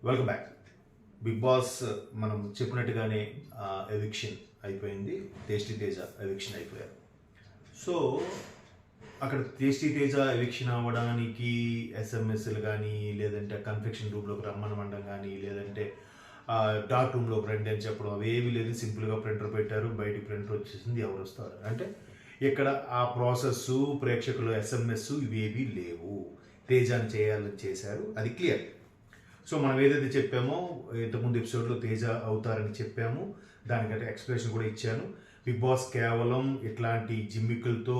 Welcome back. Big boss మనం చెప్పినట్టుగానే eviction అయిపోయింది. టేస్టీ తేజ ఎవిక్షన్ అయిపోయారు. సో అక్కడ టేస్టీ తేజ ఎవిక్షన్ అవ్వడానికి ఎస్ఎంఎస్లు కానీ, లేదంటే కన్ఫెక్షన్ రూమ్లోకి రమ్మనమండం కానీ, లేదంటే డార్క్ రూమ్లోకి రండి అని చెప్పడం అవేవి లేదు. సింపుల్గా ప్రింటర్ పెట్టారు, బయటికి ప్రింటర్ వచ్చేసింది, ఎవరు వస్తారు అంటే ఇక్కడ ఆ ప్రాసెస్ ప్రేక్షకులు ఎస్ఎంఎస్ ఇవేవి లేవు. తేజాని చేయాలని చేశారు, అది క్లియర్. సో మనం ఏదైతే చెప్పామో ఇంతకుముందు ఎపిసోడ్లో తేజ అవుతారని చెప్పాము, దానికంటే ఎక్స్ప్లెనేషన్ కూడా ఇచ్చాను. బిగ్ బాస్ కేవలం ఇట్లాంటి జిమ్మికులతో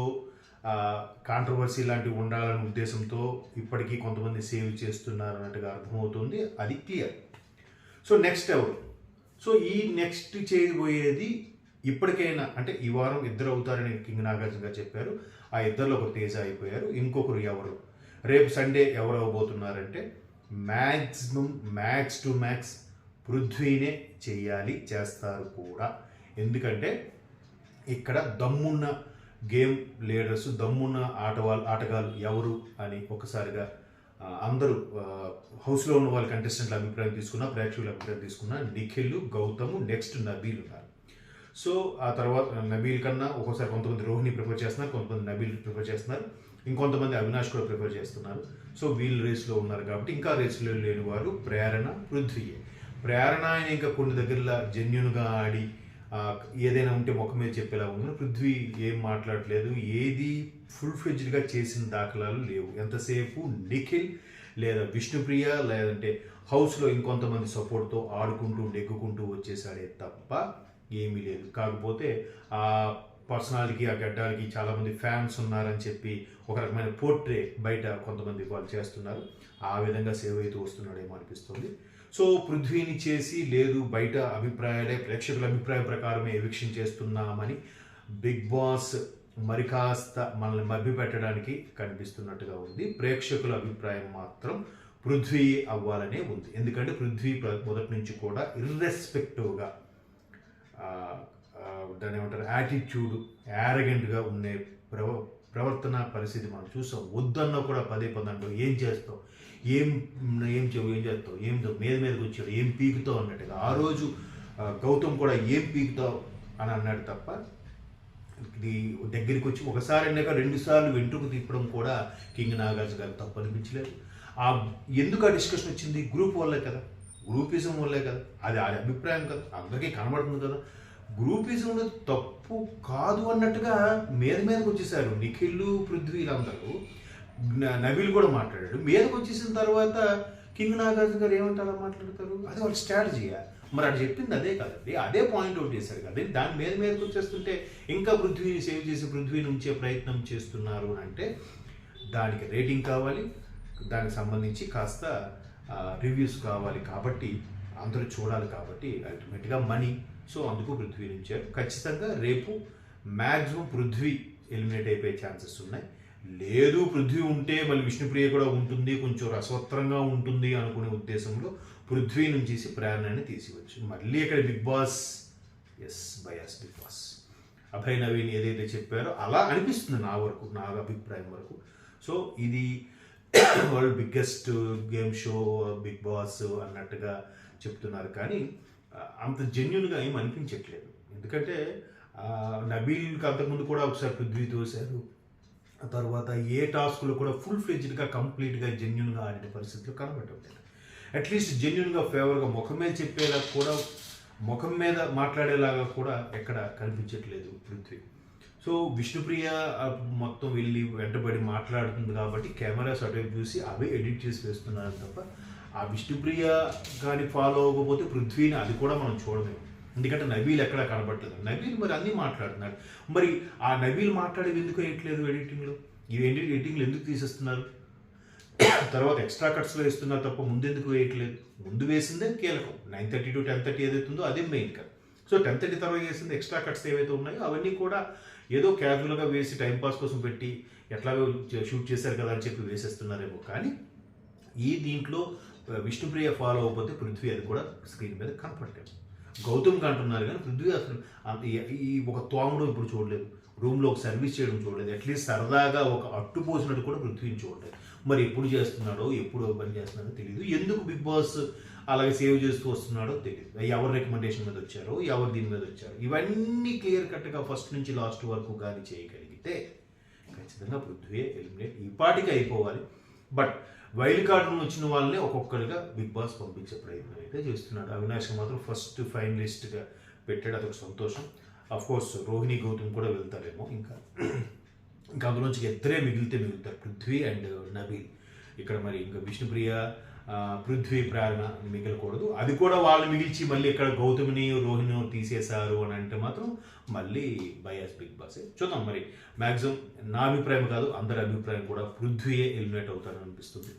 కాంట్రవర్సీ లాంటివి ఉండాలనే ఉద్దేశంతో ఇప్పటికీ కొంతమంది సేవ్ చేస్తున్నారు అన్నట్టుగా అర్థమవుతుంది, అది క్లియర్. సో నెక్స్ట్ ఎవరు? సో ఈ నెక్స్ట్ చేయబోయేది ఇప్పటికైనా అంటే ఈ వారం ఇద్దరు అవుతారని కింగ్ నాగార్జున గారు చెప్పారు. ఆ ఇద్దరిలో ఒకరు తేజ అయిపోయారు, ఇంకొకరు ఎవరు? రేపు సండే ఎవరు అవ్వబోతున్నారంటే మ్యాక్స్ టు మ్యాక్స్ పృథ్వీనే చెయ్యాలి, చేస్తారు కూడా. ఎందుకంటే ఇక్కడ దమ్మున్న గేమ్ లీడర్స్, దమ్మున్న ఆటగాళ్ళు ఎవరు అని ఒకసారిగా అందరూ హౌస్లో ఉన్న వాళ్ళ కంటెస్టెంట్ల అభిప్రాయం తీసుకున్నా, ప్రేక్షకుల అభిప్రాయం తీసుకున్నా నిఖిల్, గౌతమ్, నెక్స్ట్ నబీల్ ఉన్నారు. సో ఆ తర్వాత నబీల్ కన్నా ఒక్కోసారి కొంతమంది రోహిణి ప్రిఫర్ చేస్తున్నారు, కొంతమంది నబీల్ ప్రిఫర్ చేస్తున్నారు, ఇంకొంతమంది అవినాష్ కూడా ప్రిఫర్ చేస్తున్నారు. సో వీళ్ళు రేస్లో ఉన్నారు కాబట్టి ఇంకా రేస్లో లేని వారు ప్రేరణ, పృథ్వీయే. ప్రేరణ ఆయన ఇంకా కొన్ని దగ్గరలో జెన్యున్గా ఆడి ఏదైనా ఉంటే ముఖం మీద చెప్పేలా ఉంది. పృథ్వీ ఏం మాట్లాడలేదు, ఏది ఫుల్ ఫ్లెడ్జ్డ్గా చేసిన దాఖలాలు లేవు. ఎంతసేపు నిఖిల్ లేదా విష్ణుప్రియ లేదంటే హౌస్లో ఇంకొంతమంది సపోర్ట్తో ఆడుకుంటూ నెగ్గుకుంటూ వచ్చేసాడే తప్ప ఏమీ లేదు. కాకపోతే ఆ పర్సనాలిటీకి, ఆ గడ్డాలకి చాలామంది ఫ్యాన్స్ ఉన్నారని చెప్పి ఒక రకమైన పోర్ట్రే బయట కొంతమంది వాళ్ళు చేస్తున్నారు. ఆ విధంగా సేవ్ అవుతూ వస్తున్నాడేమో అనిపిస్తుంది. సో పృథ్వీని చేసి లేదు, బయట అభిప్రాయాలే ప్రేక్షకుల అభిప్రాయం ప్రకారమే ఎవిక్షన్ చేస్తున్నామని బిగ్ బాస్ మరి కాస్త మనల్ని మభ్య పెట్టడానికి కనిపిస్తున్నట్టుగా ఉంది. ప్రేక్షకుల అభిప్రాయం మాత్రం పృథ్వీ అవ్వాలనే ఉంది. ఎందుకంటే పృథ్వీ మొదటి నుంచి కూడా ఇర్రెస్పెక్టివ్గా దాని ఏమంటారు యాటిట్యూడ్, యారగెంట్గా ఉండే ప్రవర్తన పరిస్థితి మనం చూసాం. వద్దన్నా కూడా పదే అంటావు, ఏం చేస్తావు, ఏం చేస్తావు, ఏం మీదకి వచ్చాడు, ఏం పీకుతావు అన్నట్టుగా. ఆ రోజు గౌతమ్ కూడా ఏం పీకుతావు అని అన్నాడు తప్ప ఇది దగ్గరికి వచ్చి ఒకసారి అన్నాక 2 సార్లు వెంట్రుకు తిప్పడం కూడా కింగ్ నాగార్జున గారు తప్పు అనిపించలేదు. ఎందుకు ఆ డిస్కషన్ వచ్చింది? గ్రూప్ వల్లే కదా, గ్రూపిజం వల్లే కదా, అది ఆ అభిప్రాయం కదా, అందరికీ కనబడుతుంది కదా. గ్రూపిజంలో తప్పు కాదు అన్నట్టుగా మీదకి వచ్చేసారు నిఖిల్, పృథ్వీలందరూ. నబీల్ కూడా మాట్లాడాడు. మీదకి వచ్చేసిన తర్వాత కింగ్ నాగార్జున గారు ఏమంటారా మాట్లాడతారు? అది వాళ్ళ స్ట్రాటజీయా? మరి అది చెప్పింది అదే కదండి, అదే పాయింట్ అవుట్ చేశారు కదా. దాని మీదకి వచ్చేస్తుంటే ఇంకా పృథ్వీని సేవ్ చేసి పృథ్వీని ఉంచే ప్రయత్నం చేస్తున్నారు అంటే దానికి రేటింగ్ కావాలి, దానికి సంబంధించి కాస్త రివ్యూస్ కావాలి, కాబట్టి అందరూ చూడాలి, కాబట్టి అల్టిమేట్గా మనీ. సో అందుకు పృథ్వీ నుంచారు. ఖచ్చితంగా రేపు మ్యాక్సిమం పృథ్వీ ఎలిమినేట్ అయిపోయే ఛాన్సెస్ ఉన్నాయి. లేదు పృథ్వీ ఉంటే మళ్ళీ విష్ణుప్రియ కూడా ఉంటుంది, కొంచెం రసవత్రంగా ఉంటుంది అనుకునే ఉద్దేశంలో పృథ్వీ నుంచి ప్రేరణని తీసివచ్చు. మళ్ళీ ఇక్కడ బిగ్ బాస్ బయాస్ బిగ్ బాస్ అభయ్ నవీన్ ఏదైతే చెప్పారో అలా అనిపిస్తుంది నా అభిప్రాయం వరకు. సో ఇది world biggest game show Big Boss అన్నట్టుగా చెప్తున్నారు, కానీ అంత జెన్యున్గా ఏం అనిపించట్లేదు. ఎందుకంటే నబీల్కి అంతకుముందు కూడా ఒకసారి పృథ్వీ తోశారు. ఆ తర్వాత ఏ టాస్క్లో కూడా ఫుల్ ఫ్లెడ్జ్డ్గా కంప్లీట్గా జెన్యున్గా ఆడిన పరిస్థితులు కనబడట్లేదు. అట్లీస్ట్ జెన్యున్గా ఫేవర్గా ముఖం మీద చెప్పేలా కూడా, ముఖం మీద మాట్లాడేలాగా కూడా ఎక్కడ కనిపించట్లేదు పృథ్వీ. సో విష్ణుప్రియ మొత్తం వెళ్ళి వెంటబడి మాట్లాడుతుంది కాబట్టి కెమెరాస్ అటువైపు చూసి అవే ఎడిట్ చేసి వేస్తున్నారు తప్ప ఆ విష్ణుప్రియ కానీ ఫాలో అవ్వకపోతే పృథ్వీని అది కూడా మనం చూడలేము. ఎందుకంటే నబీల్ ఎక్కడా కనబడలేదు. నబీల్ మరి అన్నీ మాట్లాడుతున్నాడు. మరి ఆ నబీల్ మాట్లాడేది ఎందుకు వేయట్లేదు ఎడిటింగ్లో? ఇవి ఎడిటింగ్లు ఎందుకు తీసేస్తున్నారు? తర్వాత ఎక్స్ట్రా కట్స్లో వేస్తున్నారు తప్ప ముందెందుకు వేయట్లేదు? ముందు వేసిందే కీలకం. 9:30 to 10:30 ఏదైతే ఉందో అదే మెయిన్ కదా. సో 10:30 తర్వాత వేసింది ఎక్స్ట్రా కట్స్ ఏవైతే ఉన్నాయో అవన్నీ కూడా ఏదో క్యాజువల్గా వేసి టైంపాస్ కోసం పెట్టి ఎట్లాగో షూట్ చేశారు కదా అని చెప్పి వేసేస్తున్నారేమో. కానీ ఈ దీంట్లో విష్ణుప్రియ ఫాలో అవ్వకపోతే పృథ్వీ అది కూడా స్క్రీన్ మీద కనపడలేదు. గౌతమ్కి అంటున్నారు కానీ పృథ్వీ అసలు ఈ ఒక తోముడు ఇప్పుడు చూడలేదు, రూమ్లో ఒక సర్వీస్ చేయడం చూడలేదు, అట్లీస్ట్ సరదాగా ఒక అట్టు పోసినట్టు కూడా పృథ్వీని చూడలేదు. మరి ఎప్పుడు చేస్తున్నాడో, ఎప్పుడు పని చేస్తున్నాడో తెలియదు. ఎందుకు బిగ్ బాస్ అలాగే సేవ్ చేస్తూ వస్తున్నాడో తెలియదు. ఎవరి రికమెండేషన్ మీద వచ్చారో, ఎవరు దీని మీద వచ్చారో, ఇవన్నీ క్లియర్ కట్గా ఫస్ట్ నుంచి లాస్ట్ వరకు కానీ చేయగలిగితే ఖచ్చితంగా పృథ్వీ ఎలిమినేట్ ఈ పాటికి అయిపోవాలి. బట్ వైల్డ్ కార్డు వచ్చిన వాళ్ళని ఒక్కొక్కరిగా బిగ్ బాస్ పంపించే ప్రయత్నం అయితే చేస్తున్నాడు. అవినాష్ మాత్రం ఫస్ట్ ఫైనలిస్ట్గా పెట్టాడు, అదొక సంతోషం. అఫ్ కోర్స్ రోహిణి గౌతమ్ కూడా వెళ్తారేమో. ఇంకా అందులోంచి ఇద్దరే మిగులుతారు, పృథ్వీ అండ్ నబీల్. ఇక్కడ మరి ఇంకా విష్ణుప్రియ, పృథ్వీ, ప్రేరణ మిగలకూడదు. అది కూడా వాళ్ళు మిగిల్చి మళ్ళీ ఇక్కడ గౌతమిని రోహిణి తీసేశారు అని అంటే మాత్రం మళ్ళీ బయాస్ బిగ్ బాసే. చూద్దాం మరి. మ్యాక్సిమం నా అభిప్రాయం కాదు, అందరి అభిప్రాయం కూడా పృథ్వీయే ఎలిమినేట్ అవుతారని అనిపిస్తుంది.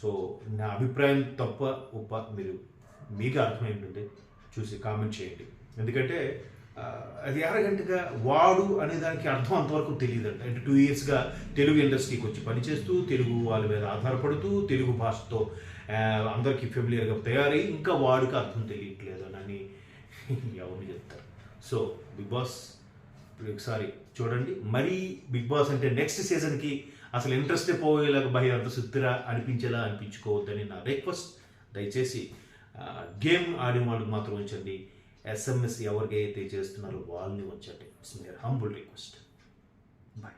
సో నా అభిప్రాయం తప్ప ఉప్ప మీకు అర్థమైందంటే చూసి కామెంట్ చేయండి. ఎందుకంటే అది అరగంటగా వాడు అనే దానికి అర్థం అంతవరకు తెలియదంట. అంటే 2 yearsగా తెలుగు ఇండస్ట్రీకి వచ్చి పనిచేస్తూ, తెలుగు వాళ్ళ మీద ఆధారపడుతూ, తెలుగు భాషతో అందరికీ ఫెమిలియర్గా తయారై ఇంకా వాడికి అర్థం తెలియట్లేదు అని ఎవరిని చెప్తారు. సో బిగ్ బాస్ ఒకసారి చూడండి. మరీ బిగ్ బాస్ అంటే నెక్స్ట్ సీజన్కి అసలు ఇంట్రెస్టే పోయేలాగా భయ అంత సుత్తిరా అనిపించేలా అనిపించుకోవద్దని నా రిక్వెస్ట్. దయచేసి గేమ్ ఆడిన వాళ్ళకి మాత్రం ఉంచండి. SMS ఎవరికైతే చేస్తున్నారో వాళ్ళని వచ్చండి. It's my humble request. Bye.